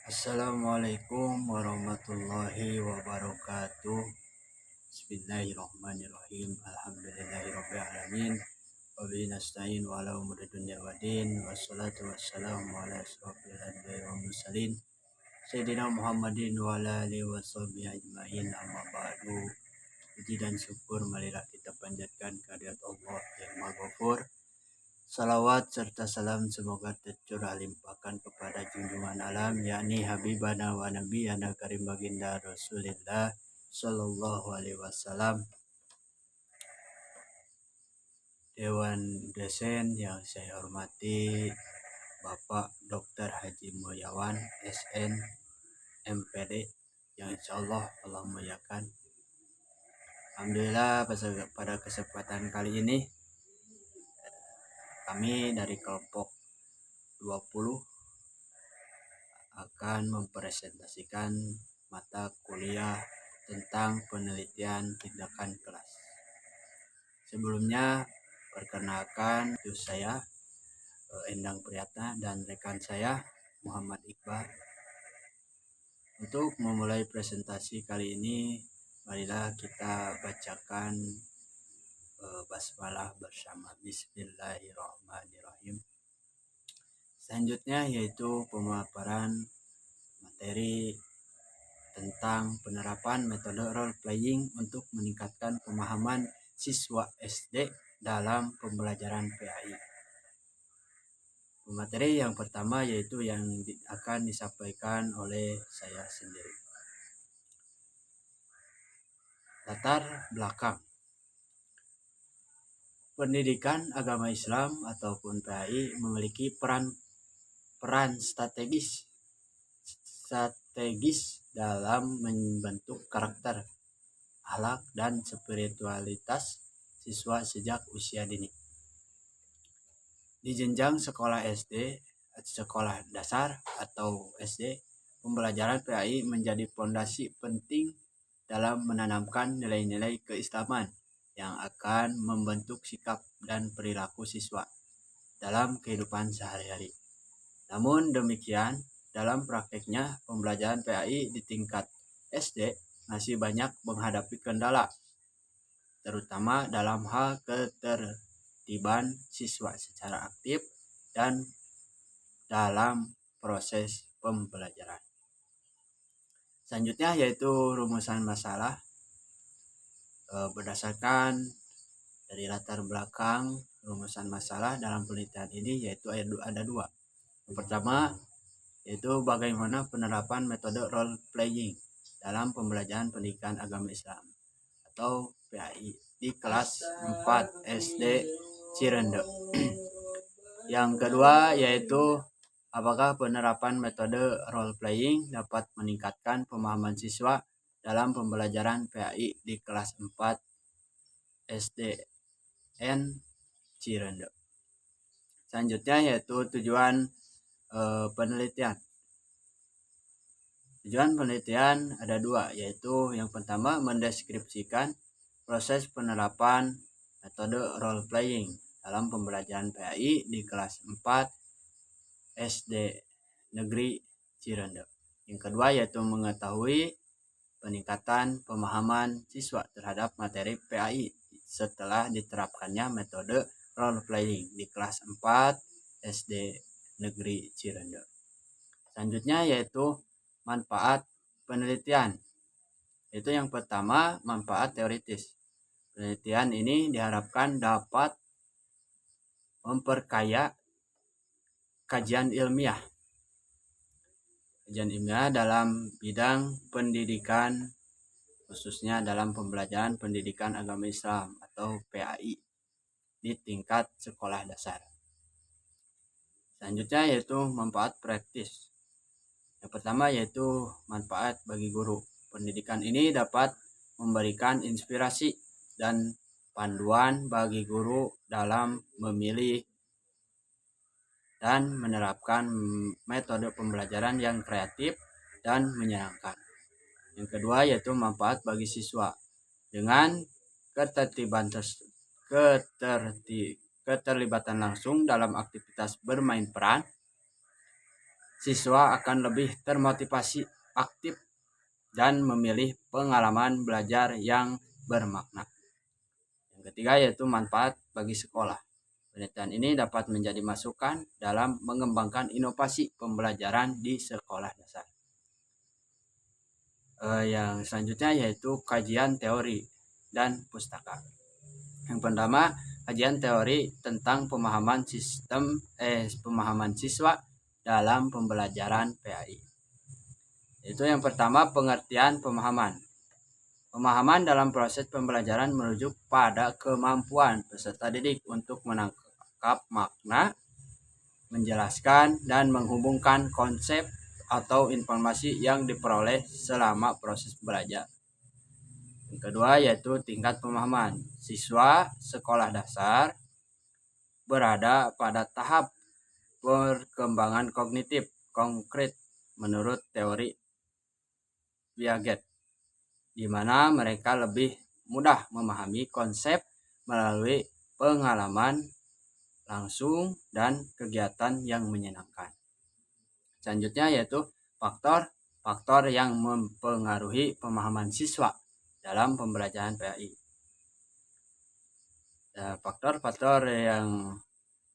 Assalamualaikum warahmatullahi wabarakatuh. Bismillahirrahmanirrahim. Alhamdulillahirabbil alamin. Wa bihi nasta'in wa ala umuri dunya waddin. Wassalatu wassalamu ala asyrofil anbiya'i wal mursalin Sayyidina Muhammadin wa ala alihi washabihi ajmain. Amma ba'du. Puji dan syukur marilah kita panjatkan kehadirat Allah yang Maha Ghafur. Salawat serta salam semoga tercurah limpahkan kepada junjungan alam yakni Habibana wa Nabiyana Karim Baginda Rasulullah Sallallahu Alaihi Wasallam. Dewan dosen yang saya hormati Bapak Dr. Haji Mulyawan SN MPD yang insya Allah muliakan. Alhamdulillah pada kesempatan kali ini kami dari kelompok 20 akan mempresentasikan mata kuliah tentang penelitian tindakan kelas. Sebelumnya perkenalkan itu saya Endang Priyatna dan rekan saya Muhammad Iqbal. Untuk memulai presentasi kali ini, marilah kita bacakan basmalah bersama. Bismillahirrahmanirrahim. Selanjutnya yaitu pemaparan materi tentang penerapan metode role playing untuk meningkatkan pemahaman siswa SD dalam pembelajaran PAI. Materi yang pertama yaitu yang akan disampaikan oleh saya sendiri. Latar belakang pendidikan agama Islam ataupun PAI memiliki peran strategis dalam membentuk karakter, akhlak, dan spiritualitas siswa sejak usia dini. Di jenjang sekolah SD, sekolah dasar atau SD, pembelajaran PAI menjadi fondasi penting dalam menanamkan nilai-nilai keislaman yang akan membentuk sikap dan perilaku siswa dalam kehidupan sehari-hari. Namun demikian, dalam prakteknya pembelajaran PAI di tingkat SD masih banyak menghadapi kendala, terutama dalam hal ketertiban siswa secara aktif dan dalam proses pembelajaran. Selanjutnya yaitu rumusan masalah. Berdasarkan dari latar belakang rumusan masalah dalam penelitian ini yaitu ada dua. Yang pertama yaitu bagaimana penerapan metode role playing dalam pembelajaran pendidikan agama Islam atau PAI di kelas 4 SD Cirende. Yang kedua yaitu apakah penerapan metode role playing dapat meningkatkan pemahaman siswa dalam pembelajaran PAI di kelas 4 SDN Cirende. Selanjutnya yaitu tujuan penelitian. Tujuan penelitian ada dua, yaitu yang pertama mendeskripsikan proses penerapan metode role playing dalam pembelajaran PAI di kelas 4 SD Negeri Cirende. Yang kedua yaitu mengetahui peningkatan pemahaman siswa terhadap materi PAI setelah diterapkannya metode role playing di kelas 4 SD Negeri Cirende. Selanjutnya yaitu manfaat penelitian. Itu yang pertama, manfaat teoritis. Penelitian ini diharapkan dapat memperkaya kajian ilmiah dalam bidang pendidikan, khususnya dalam pembelajaran pendidikan agama Islam atau PAI di tingkat sekolah dasar. Selanjutnya yaitu manfaat praktis. Yang pertama yaitu manfaat bagi guru. Pendidikan ini dapat memberikan inspirasi dan panduan bagi guru dalam memilih dan menerapkan metode pembelajaran yang kreatif dan menyenangkan. Yang kedua yaitu manfaat bagi siswa. Dengan keterlibatan langsung dalam aktivitas bermain peran, siswa akan lebih termotivasi, aktif, dan memilih pengalaman belajar yang bermakna. Yang ketiga yaitu manfaat bagi sekolah. Penelitian ini dapat menjadi masukan dalam mengembangkan inovasi pembelajaran di sekolah dasar. Yang selanjutnya yaitu kajian teori dan pustaka. Yang pertama, kajian teori tentang pemahaman siswa dalam pembelajaran PAI. Itu yang pertama, pengertian pemahaman. Pemahaman dalam proses pembelajaran merujuk pada kemampuan peserta didik untuk menangkap makna, menjelaskan, dan menghubungkan konsep atau informasi yang diperoleh selama proses belajar. Yang kedua yaitu tingkat pemahaman. Siswa sekolah dasar berada pada tahap perkembangan kognitif konkret menurut teori Piaget, di mana mereka lebih mudah memahami konsep melalui pengalaman langsung dan kegiatan yang menyenangkan. Selanjutnya yaitu faktor yang mempengaruhi pemahaman siswa dalam pembelajaran PAI. Faktor-faktor yang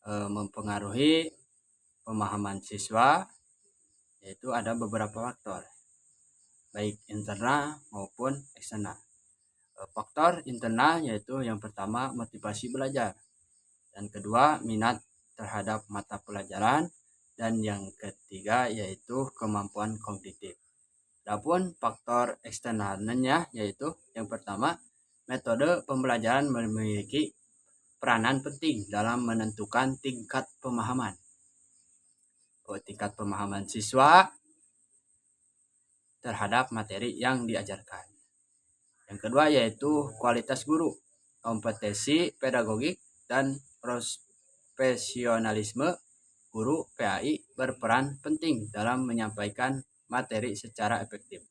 mempengaruhi pemahaman siswa yaitu ada beberapa faktor, baik internal maupun eksternal. Faktor internal yaitu yang pertama motivasi belajar, dan kedua minat terhadap mata pelajaran, dan yang ketiga yaitu kemampuan kognitif. Adapun faktor eksternalnya yaitu yang pertama, metode pembelajaran memiliki peranan penting dalam menentukan tingkat pemahaman. Tingkat pemahaman siswa terhadap materi yang diajarkan. Yang kedua yaitu kualitas guru, kompetensi pedagogik, dan profesionalisme guru PAI berperan penting dalam menyampaikan materi secara efektif.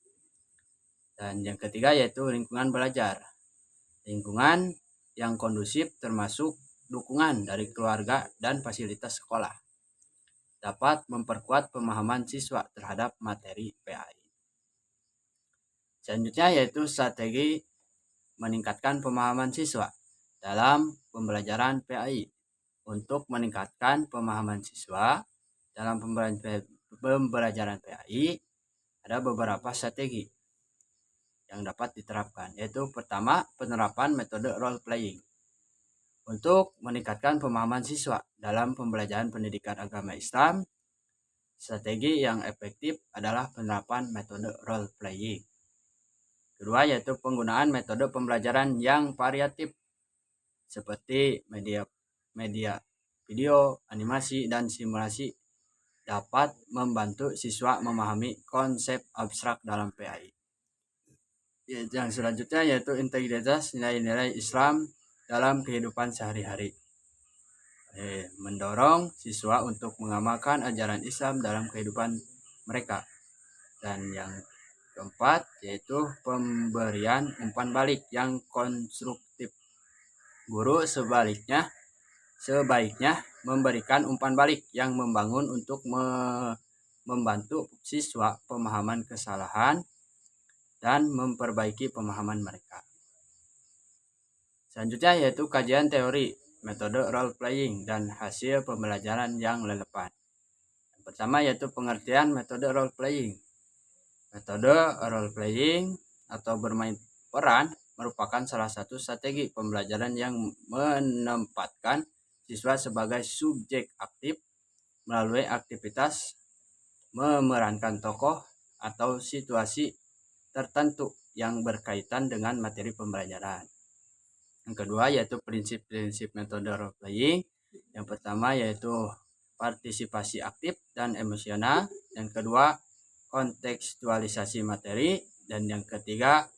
Dan yang ketiga yaitu lingkungan belajar. Lingkungan yang kondusif termasuk dukungan dari keluarga dan fasilitas sekolah dapat memperkuat pemahaman siswa terhadap materi PAI. Selanjutnya yaitu strategi meningkatkan pemahaman siswa dalam pembelajaran PAI. Untuk meningkatkan pemahaman siswa dalam pembelajaran PAI, ada beberapa strategi yang dapat diterapkan, yaitu pertama, penerapan metode role playing. Untuk meningkatkan pemahaman siswa dalam pembelajaran pendidikan agama Islam, strategi yang efektif adalah penerapan metode role playing. Kedua yaitu penggunaan metode pembelajaran yang variatif seperti media video, animasi, dan simulasi dapat membantu siswa memahami konsep abstrak dalam PAI. Yang selanjutnya yaitu integritas nilai-nilai Islam dalam kehidupan sehari-hari. Mendorong siswa untuk mengamalkan ajaran Islam dalam kehidupan mereka. Dan yang keempat yaitu pemberian umpan balik yang konstruktif. Guru sebaiknya memberikan umpan balik yang membangun untuk membantu siswa pemahaman kesalahan dan memperbaiki pemahaman mereka. Selanjutnya yaitu kajian teori, metode role playing, dan hasil pembelajaran yang relevan. Yang pertama yaitu pengertian metode role playing. Metode role playing atau bermain peran merupakan salah satu strategi pembelajaran yang menempatkan siswa sebagai subjek aktif melalui aktivitas memerankan tokoh atau situasi tertentu yang berkaitan dengan materi pembelajaran. Yang kedua yaitu prinsip-prinsip metode role playing. Yang pertama yaitu partisipasi aktif dan emosional. Yang kedua kontekstualisasi materi, dan yang ketiga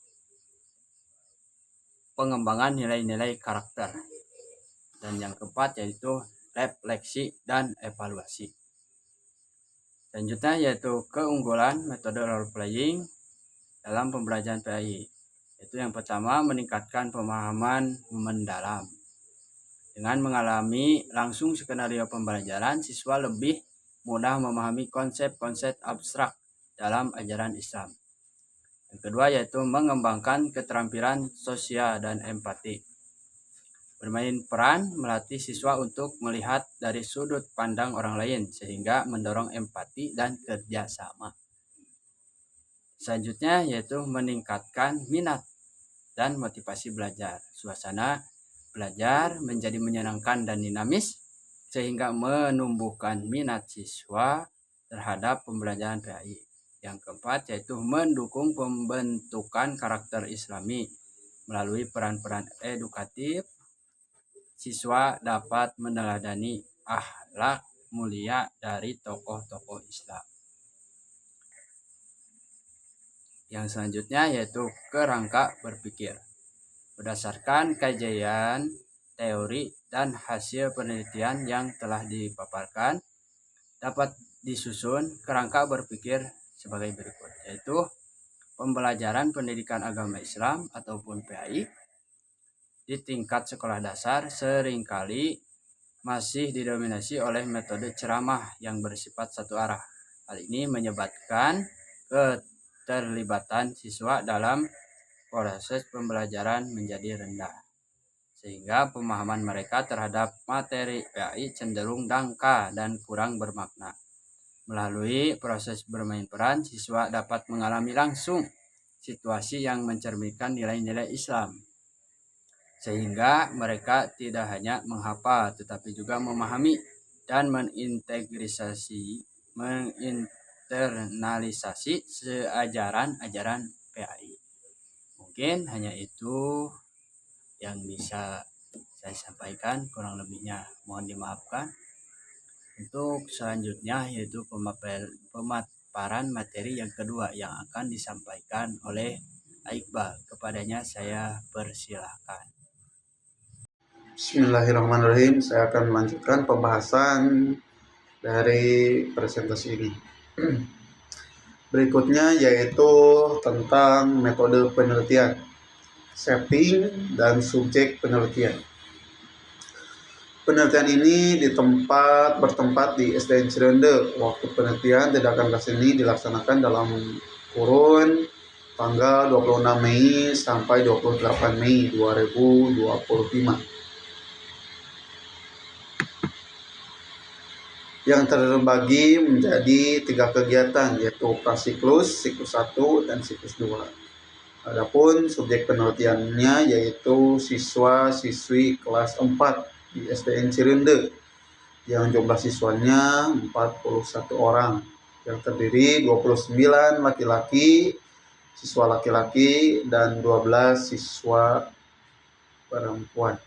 pengembangan nilai-nilai karakter, dan yang keempat yaitu refleksi dan evaluasi. Selanjutnya yaitu keunggulan metode role playing dalam pembelajaran PAI. Itu yang pertama, meningkatkan pemahaman mendalam. Dengan mengalami langsung skenario pembelajaran, siswa lebih mudah memahami konsep-konsep abstrak dalam ajaran Islam. Yang kedua yaitu mengembangkan keterampilan sosial dan empati. Bermain peran melatih siswa untuk melihat dari sudut pandang orang lain sehingga mendorong empati dan kerjasama. Selanjutnya yaitu meningkatkan minat dan motivasi belajar. Suasana belajar menjadi menyenangkan dan dinamis sehingga menumbuhkan minat siswa terhadap pembelajaran PAI. Yang keempat yaitu mendukung pembentukan karakter Islami melalui peran-peran edukatif. Siswa dapat meneladani akhlak mulia dari tokoh-tokoh Islam. Yang selanjutnya yaitu kerangka berpikir. Berdasarkan kajian, teori, dan hasil penelitian yang telah dipaparkan, dapat disusun kerangka berpikir sebagai berikut, yaitu pembelajaran pendidikan agama Islam ataupun PAI di tingkat sekolah dasar seringkali masih didominasi oleh metode ceramah yang bersifat satu arah. Hal ini menyebabkan keterlibatan siswa dalam proses pembelajaran menjadi rendah, sehingga pemahaman mereka terhadap materi PAI cenderung dangkal dan kurang bermakna. Melalui proses bermain peran, siswa dapat mengalami langsung situasi yang mencerminkan nilai-nilai Islam, sehingga mereka tidak hanya menghafal tetapi juga memahami dan menginternalisasi seajaran-ajaran PAI. Mungkin hanya itu yang bisa saya sampaikan, kurang lebihnya mohon dimaafkan. Untuk selanjutnya yaitu pemaparan materi yang kedua yang akan disampaikan oleh Iqbal. Kepadanya saya persilahkan. Bismillahirrahmanirrahim. Saya akan melanjutkan pembahasan dari presentasi ini. Berikutnya yaitu tentang metode penelitian, setting, dan subjek penelitian. Penelitian ini bertempat di SDN Cirende. Waktu penelitian tindakan kelas ini dilaksanakan dalam kurun tanggal 26 Mei sampai 28 Mei 2025. Yang terbagi menjadi 3 kegiatan, yaitu prasiklus, siklus 1, dan siklus 2. Adapun subjek penelitiannya yaitu siswa-siswi kelas 4 di SDN Cirende yang jumlah siswanya 41 orang, yang terdiri 29 laki-laki, siswa laki-laki, dan 12 siswa perempuan.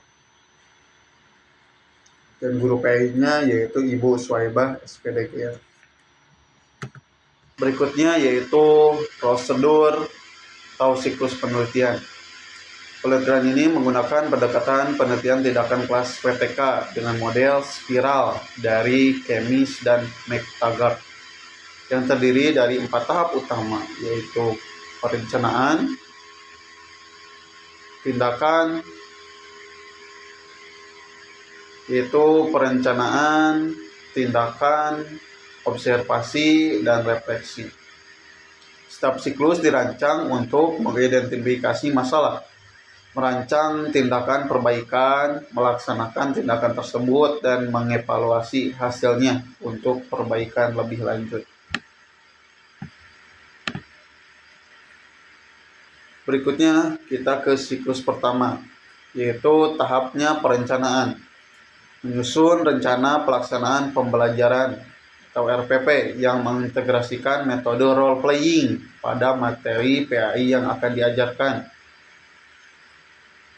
Dan guru PAI-nya yaitu Ibu Suwaibah SPDGR. Berikutnya yaitu prosedur atau siklus penelitian. Penelitian ini menggunakan pendekatan penelitian tindakan kelas PTK dengan model spiral dari Kemis dan McTaggart yang terdiri dari 4 tahap utama, yaitu perencanaan, tindakan, observasi, dan refleksi. Setiap siklus dirancang untuk mengidentifikasi masalah, merancang tindakan perbaikan, melaksanakan tindakan tersebut, dan mengevaluasi hasilnya untuk perbaikan lebih lanjut. Berikutnya kita ke siklus pertama, yaitu tahapnya perencanaan. Menyusun rencana pelaksanaan pembelajaran atau RPP yang mengintegrasikan metode role playing pada materi PAI yang akan diajarkan.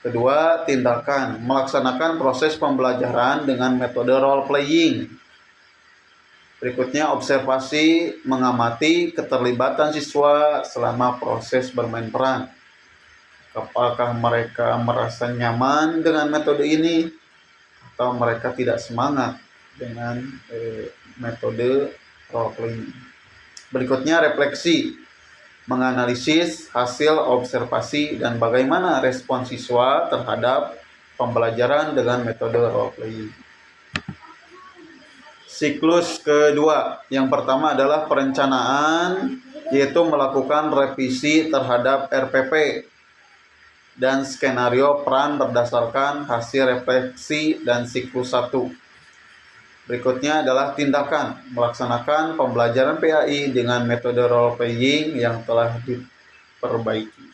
Kedua, tindakan, melaksanakan proses pembelajaran dengan metode role playing. Berikutnya, observasi, mengamati keterlibatan siswa selama proses bermain peran. Apakah mereka merasa nyaman dengan metode ini atau mereka tidak semangat dengan metode role playing. Berikutnya refleksi, menganalisis hasil observasi dan bagaimana respon siswa terhadap pembelajaran dengan metode role playing. siklus kedua. Yang pertama adalah perencanaan, yaitu melakukan revisi terhadap RPP dan skenario peran berdasarkan hasil refleksi dan siklus 1. Berikutnya adalah tindakan, melaksanakan pembelajaran PAI dengan metode role playing yang telah diperbaiki.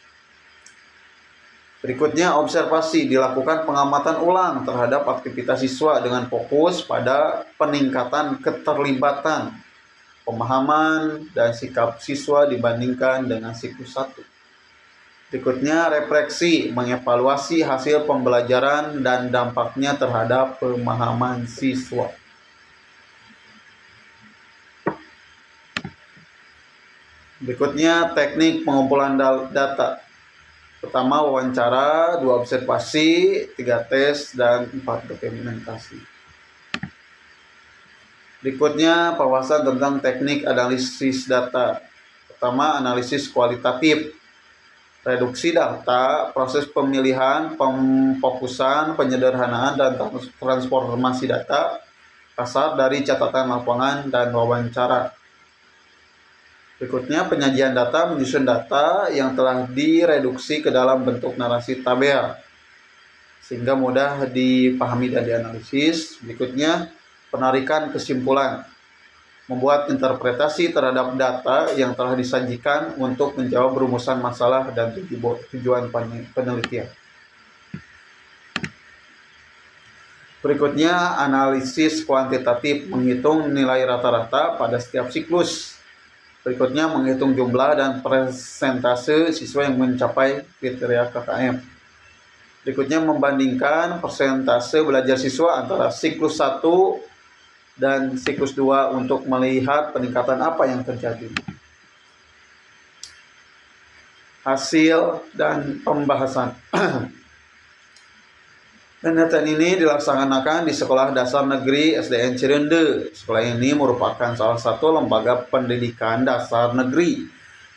Berikutnya observasi, dilakukan pengamatan ulang terhadap aktivitas siswa dengan fokus pada peningkatan keterlibatan, pemahaman, dan sikap siswa dibandingkan dengan siklus 1. Berikutnya refleksi, mengevaluasi hasil pembelajaran dan dampaknya terhadap pemahaman siswa. Berikutnya teknik pengumpulan data. Pertama wawancara, 2 observasi, 3 tes, dan 4 dokumentasi. Berikutnya pembahasan tentang teknik analisis data. Pertama analisis kualitatif, reduksi data, proses pemilihan, pemfokusan, penyederhanaan, dan transformasi data kasar dari catatan lapangan dan wawancara. Berikutnya penyajian data, menyusun data yang telah direduksi ke dalam bentuk narasi tabel sehingga mudah dipahami dan dianalisis. Berikutnya penarikan kesimpulan, membuat interpretasi terhadap data yang telah disajikan untuk menjawab rumusan masalah dan tujuan penelitian. Berikutnya analisis kuantitatif, menghitung nilai rata-rata pada setiap siklus. Berikutnya menghitung jumlah dan persentase siswa yang mencapai kriteria KKM. Berikutnya membandingkan persentase belajar siswa antara siklus 1 dan siklus 2 untuk melihat peningkatan apa yang terjadi. Hasil dan pembahasan. Penelitian ini dilaksanakan di Sekolah Dasar Negeri SDN Cirende. Sekolah ini merupakan salah satu lembaga pendidikan dasar negeri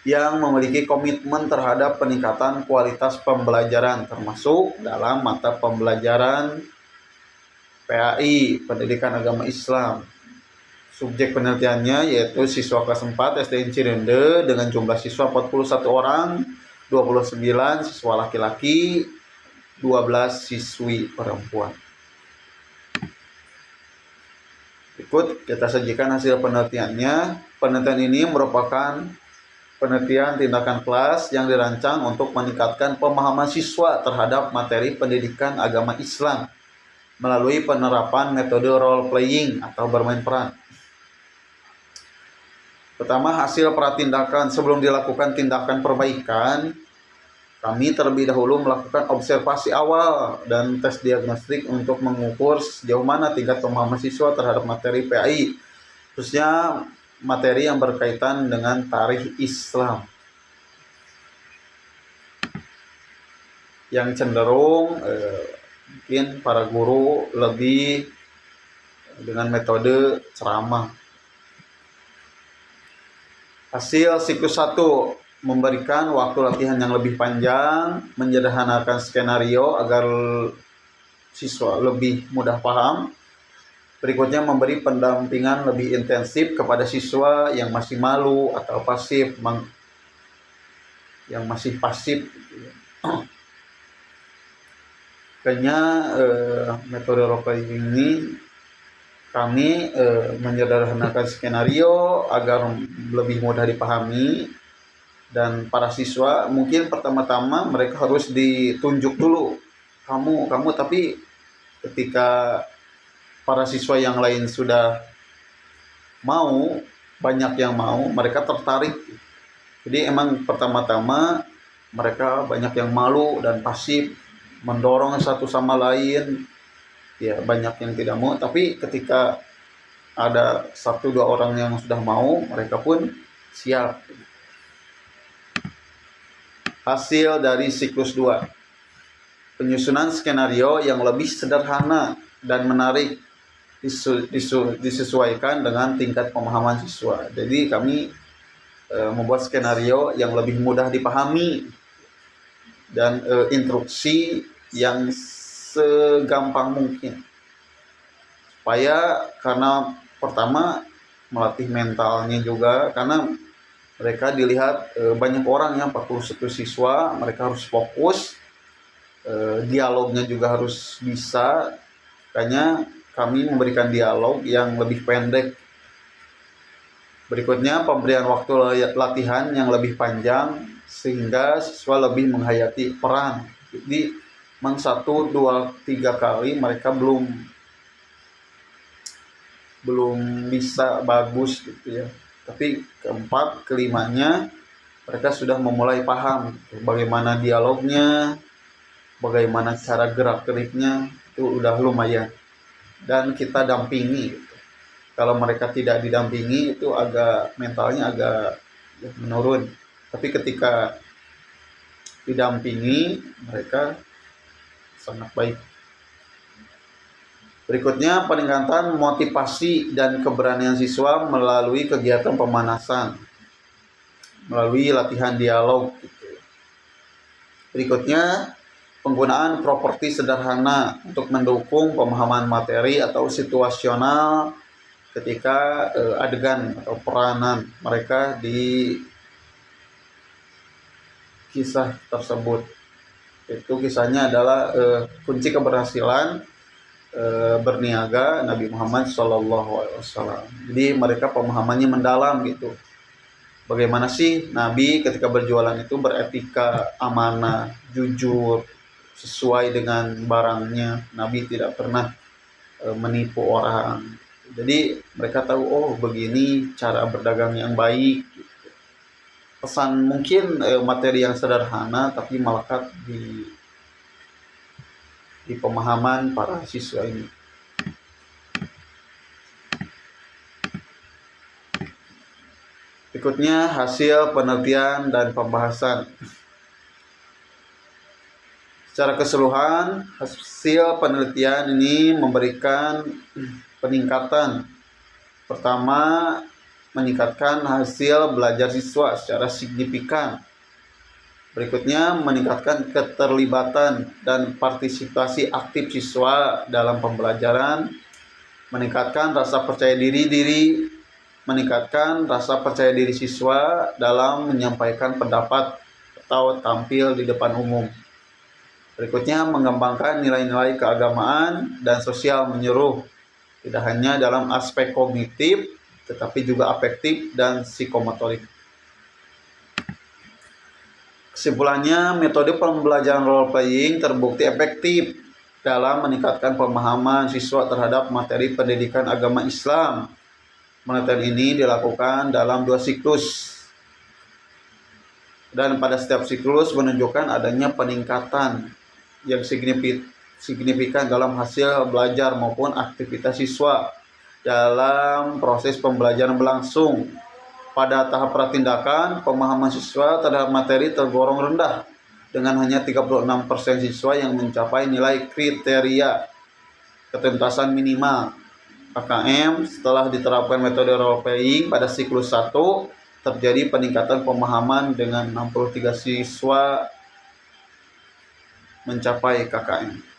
yang memiliki komitmen terhadap peningkatan kualitas pembelajaran, termasuk dalam mata pembelajaran PAI, Pendidikan Agama Islam. Subjek penelitiannya yaitu siswa kelas 4 SDN Cirende dengan jumlah siswa 41 orang, 29 siswa laki-laki, 12 siswi perempuan. Ikut kita sajikan hasil penelitiannya. Penelitian ini merupakan penelitian tindakan kelas yang dirancang untuk meningkatkan pemahaman siswa terhadap materi pendidikan agama Islam melalui penerapan metode role playing atau bermain peran. Pertama, hasil pratindakan. Sebelum dilakukan tindakan perbaikan, kami terlebih dahulu melakukan observasi awal dan tes diagnostik untuk mengukur sejauh mana tingkat pemahaman siswa terhadap materi PAI, khususnya materi yang berkaitan dengan tarikh Islam. Yang cenderung mungkin para guru lebih dengan metode ceramah. Hasil siklus 1, memberikan waktu latihan yang lebih panjang, menyederhanakan skenario agar siswa lebih mudah paham. Berikutnya memberi pendampingan lebih intensif kepada siswa yang masih malu atau pasif, yang masih pasif. Kayaknya metode role playing ini kami menyederhanakan skenario agar lebih mudah dipahami. Dan para siswa mungkin pertama-tama mereka harus ditunjuk dulu, kamu, tapi ketika para siswa yang lain sudah mau, banyak yang mau, mereka tertarik. Jadi emang pertama-tama mereka banyak yang malu dan pasif, mendorong satu sama lain, ya banyak yang tidak mau. Tapi ketika ada 1-2 orang yang sudah mau, mereka pun siap. Hasil dari siklus 2, penyusunan skenario yang lebih sederhana dan menarik disesuaikan dengan tingkat pemahaman siswa. Jadi kami membuat skenario yang lebih mudah dipahami dan instruksi yang segampang mungkin, supaya karena pertama melatih mentalnya juga, karena mereka dilihat banyak orang yang 41 siswa, mereka harus fokus, dialognya juga harus bisa. Makanya kami memberikan dialog yang lebih pendek. Berikutnya pemberian waktu latihan yang lebih panjang sehingga siswa lebih menghayati peran. Jadi memang 1, 2, 3 kali mereka belum bisa bagus gitu ya. Tapi keempat, kelimanya mereka sudah memulai paham gitu, bagaimana dialognya, bagaimana cara gerak-geriknya, itu udah lumayan. Dan kita dampingi gitu. Kalau mereka tidak didampingi itu mentalnya agak menurun. Tapi ketika didampingi mereka sangat baik. Berikutnya peningkatan motivasi dan keberanian siswa melalui kegiatan pemanasan, melalui latihan dialog gitu. Berikutnya penggunaan properti sederhana untuk mendukung pemahaman materi atau situasional ketika adegan atau peranan mereka di kisah tersebut. Itu kisahnya adalah kunci keberhasilan berniaga Nabi Muhammad SAW. Jadi mereka pemahamannya mendalam gitu. Bagaimana sih Nabi ketika berjualan itu beretika, amanah, jujur, sesuai dengan barangnya. Nabi tidak pernah menipu orang. Jadi mereka tahu, oh begini cara berdagang yang baik. Pesan mungkin materi yang sederhana tapi melekat di pemahaman para siswa ini. Berikutnya hasil penelitian dan pembahasan. Secara keseluruhan, hasil penelitian ini memberikan peningkatan. Pertama, meningkatkan hasil belajar siswa secara signifikan. Berikutnya, meningkatkan keterlibatan dan partisipasi aktif siswa dalam pembelajaran, meningkatkan rasa percaya diri, meningkatkan rasa percaya diri siswa dalam menyampaikan pendapat atau tampil di depan umum. Berikutnya, mengembangkan nilai-nilai keagamaan dan sosial menyeluruh, tidak hanya dalam aspek kognitif, tetapi juga afektif dan psikomotorik. Kesimpulannya, metode pembelajaran role playing terbukti efektif dalam meningkatkan pemahaman siswa terhadap materi pendidikan agama Islam. Penelitian ini dilakukan dalam 2 siklus. Dan pada setiap siklus menunjukkan adanya peningkatan yang signifikan dalam hasil belajar maupun aktivitas siswa dalam proses pembelajaran berlangsung. Pada tahap pratindakan, pemahaman siswa terhadap materi tergolong rendah dengan hanya 36% siswa yang mencapai nilai kriteria ketuntasan minimal KKM. Setelah diterapkan metode role playing pada siklus 1, terjadi peningkatan pemahaman dengan 63 siswa mencapai KKM.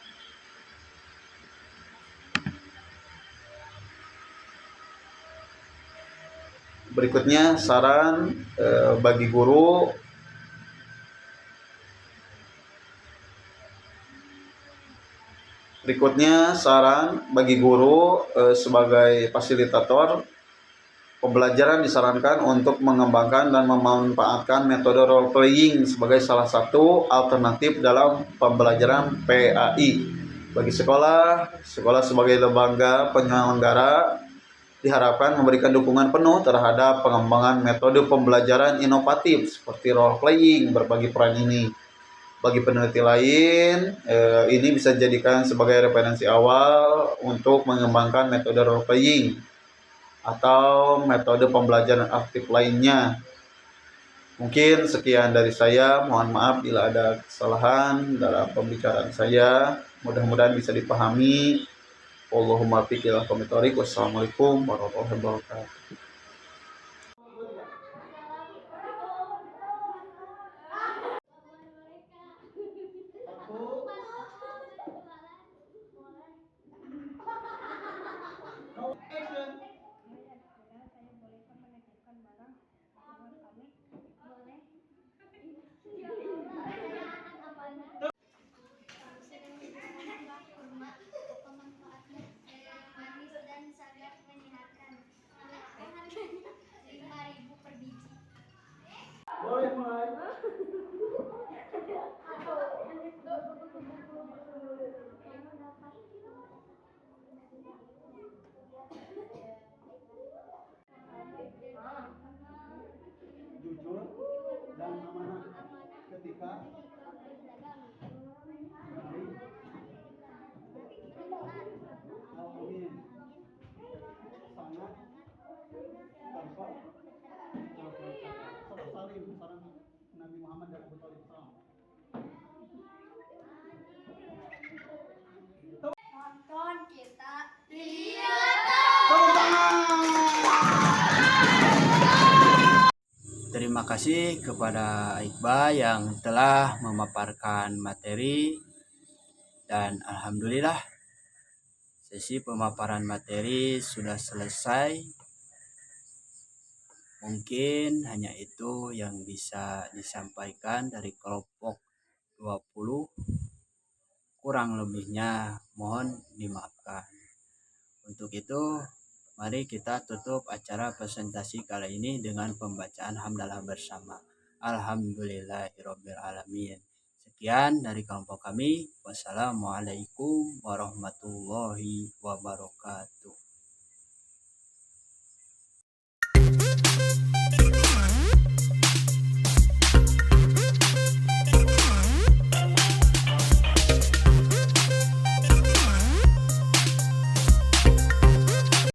Berikutnya saran bagi guru. Sebagai fasilitator pembelajaran disarankan untuk mengembangkan dan memanfaatkan metode role playing sebagai salah satu alternatif dalam pembelajaran PAI. Bagi sekolah sebagai lembaga penyelenggara diharapkan memberikan dukungan penuh terhadap pengembangan metode pembelajaran inovatif seperti role playing berbagi peran ini. Bagi peneliti lain, ini bisa dijadikan sebagai referensi awal untuk mengembangkan metode role playing atau metode pembelajaran aktif lainnya. Mungkin sekian dari saya, mohon maaf bila ada kesalahan dalam pembicaraan saya. Mudah-mudahan bisa dipahami. Allahumma fiqh ila aqwamit thoriq. Wassalamualaikum warahmatullahi wabarakatuh. Action. ketika Amin sangat tanpa salim sarang Nabi Muhammad dan Abu Thalib salam. Nonton kita Tepuk tangan. Terima kasih kepada Iqbal yang telah memaparkan materi, dan alhamdulillah sesi pemaparan materi sudah selesai. Mungkin hanya itu yang bisa disampaikan dari kelompok 20. Kurang lebihnya mohon dimaafkan. Untuk itu, mari kita tutup acara presentasi kali ini dengan pembacaan hamdalah bersama. Alhamdulillahirabbil alamin. Sekian dari kelompok kami. Wassalamualaikum warahmatullahi wabarakatuh.